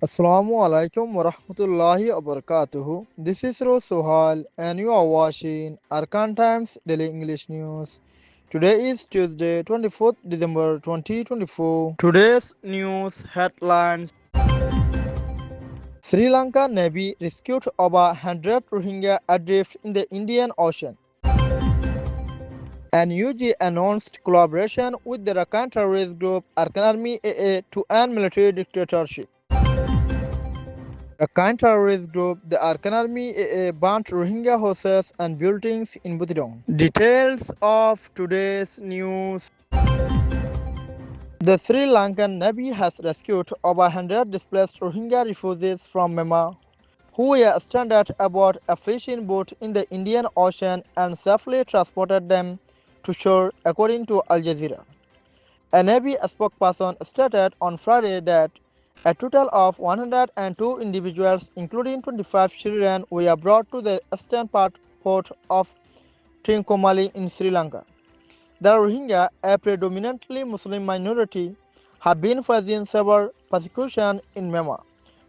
Assalamu alaikum wa rahmatullahi wa barakatuhu. This is Sohal and you are watching Arakan Times Daily English News. Today is Tuesday, 24th December 2024. Today's news headlines: Sri Lanka Navy rescued over 100 Rohingya adrift in the Indian Ocean. NUG announced collaboration with the Arakan terrorist group Arakan Army AA to end military dictatorship. Arakan terrorist group, the Arakan Army AA, burnt Rohingya houses and buildings in Butidong. Details of today's news. The Sri Lankan Navy has rescued over 100 displaced Rohingya refugees from Myanmar who were stranded aboard a fishing boat in the Indian Ocean and safely transported them to shore, according to Al Jazeera. A Navy spokesperson stated on Friday that a total of 102 individuals, including 25 children, were brought to the eastern port of Trincomalee in Sri Lanka. The Rohingya, a predominantly Muslim minority, have been facing severe persecution in Myanmar,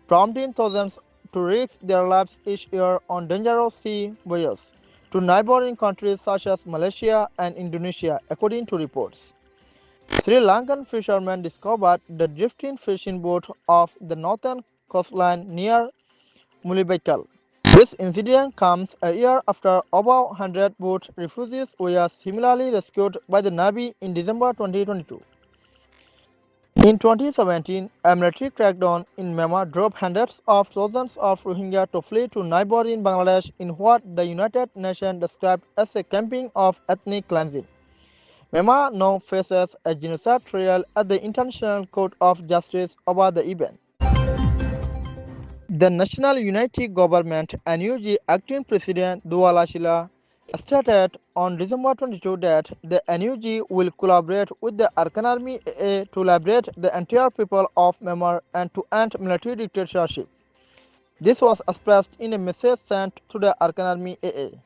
prompting thousands to risk their lives each year on dangerous sea voyages to neighboring countries such as Malaysia and Indonesia, according to reports. Sri Lankan fishermen discovered the drifting fishing boat off the northern coastline near Mulibaikal. This incident comes a year after over 100 boat refugees were similarly rescued by the Navy in December 2022. In 2017, a military crackdown in Myanmar drove hundreds of thousands of Rohingya to flee to neighboring Bangladesh in what the United Nations described as a campaign of ethnic cleansing. Myanmar now faces a genocide trial at the International Court of Justice over the event. The National Unity Government NUG acting President Dua Lashila stated on December 22 that the NUG will collaborate with the Arakan Army AA to liberate the entire people of Myanmar and to end military dictatorship. This was expressed in a message sent to the Arakan Army AA.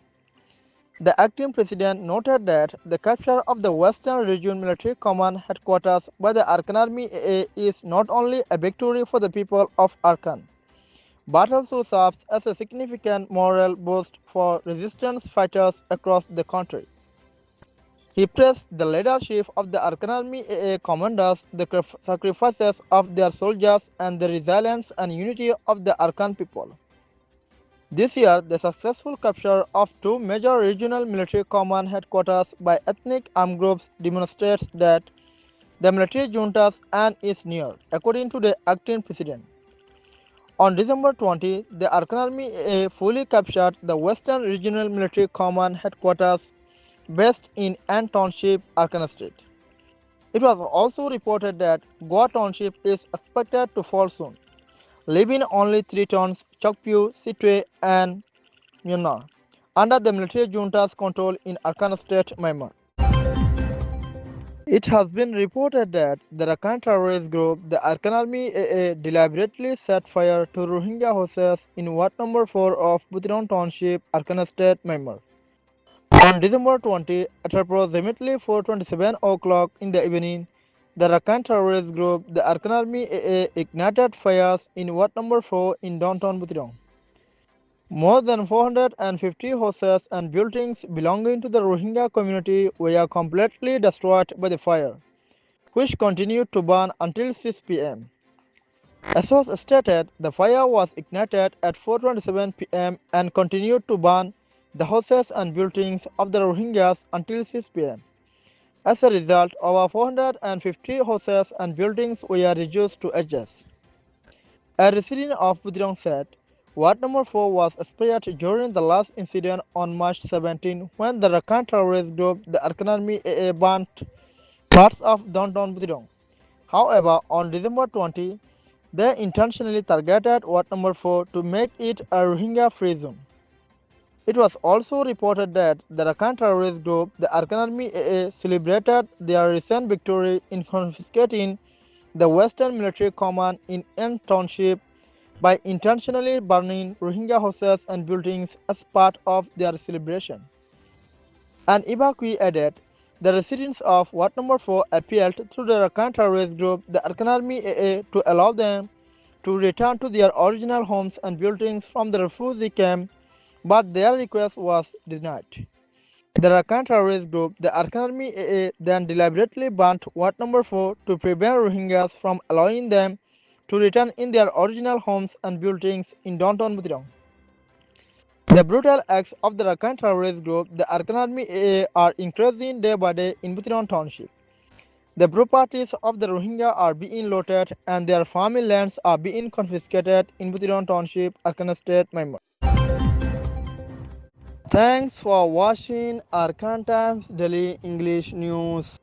The acting president noted that the capture of the Western Region Military Command headquarters by the Arakan Army AA is not only a victory for the people of Arakan, but also serves as a significant moral boost for resistance fighters across the country. He praised the leadership of the Arakan Army AA commanders, the sacrifices of their soldiers, and the resilience and unity of the Arakan people. This year, the successful capture of two major regional military command headquarters by ethnic armed groups demonstrates that the military junta's end is near, according to the acting president. On December 20, the Arakan Army AA fully captured the Western Regional Military Command headquarters based in Ant Township, Arakan State. It was also reported that Goa Township is expected to fall soon, leaving only 3 towns, Chokpyu, Sitwe, and Myanmar, under the military junta's control in Arakan State, Myanmar. It has been reported that the Arakan terrorist group, the Arakan Army AA, deliberately set fire to Rohingya houses in Ward number 4 of Butidong Township, Arakan State, Myanmar. On December 20, at approximately 4:27 o'clock in the evening, the Arakan terrorist group, the Arakan Army AA, ignited fires in Ward number 4 in downtown Butidong. More than 450 houses and buildings belonging to the Rohingya community were completely destroyed by the fire, which continued to burn until 6 p.m. As was stated, the fire was ignited at 4:27 p.m. and continued to burn the houses and buildings of the Rohingyas until 6 p.m. As a result, over 450 houses and buildings were reduced to ashes. A resident of Butidong said, Ward number 4 was spared during the last incident on March 17 when the Arakan terrorist group, the Arakan Army AA, burnt parts of downtown Butidong. However, on December 20, they intentionally targeted Ward number 4 to make it a Rohingya-free zone. It was also reported that the Arakan terrorist group, the Arakan Army AA, celebrated their recent victory in confiscating the Western Military Command in N Township by intentionally burning Rohingya houses and buildings as part of their celebration. An evacuee added, the residents of Ward Number 4 appealed to the Arakan terrorist group, the Arakan Army AA, to allow them to return to their original homes and buildings from the refugee camp, but their request was denied. The Arakan terrorist group, the Arakan Army AA, then deliberately burnt Ward Number 4 to prevent Rohingyas from allowing them to return in their original homes and buildings in downtown Butidong. The brutal acts of the Arakan terrorist group, the Arakan Army AA, are increasing day by day in Butidong Township. The properties of the Rohingya are being looted and their farming lands are being confiscated in Butidong Township, Arakan State, Myanmar. Thanks for watching Arakan Times Daily English News.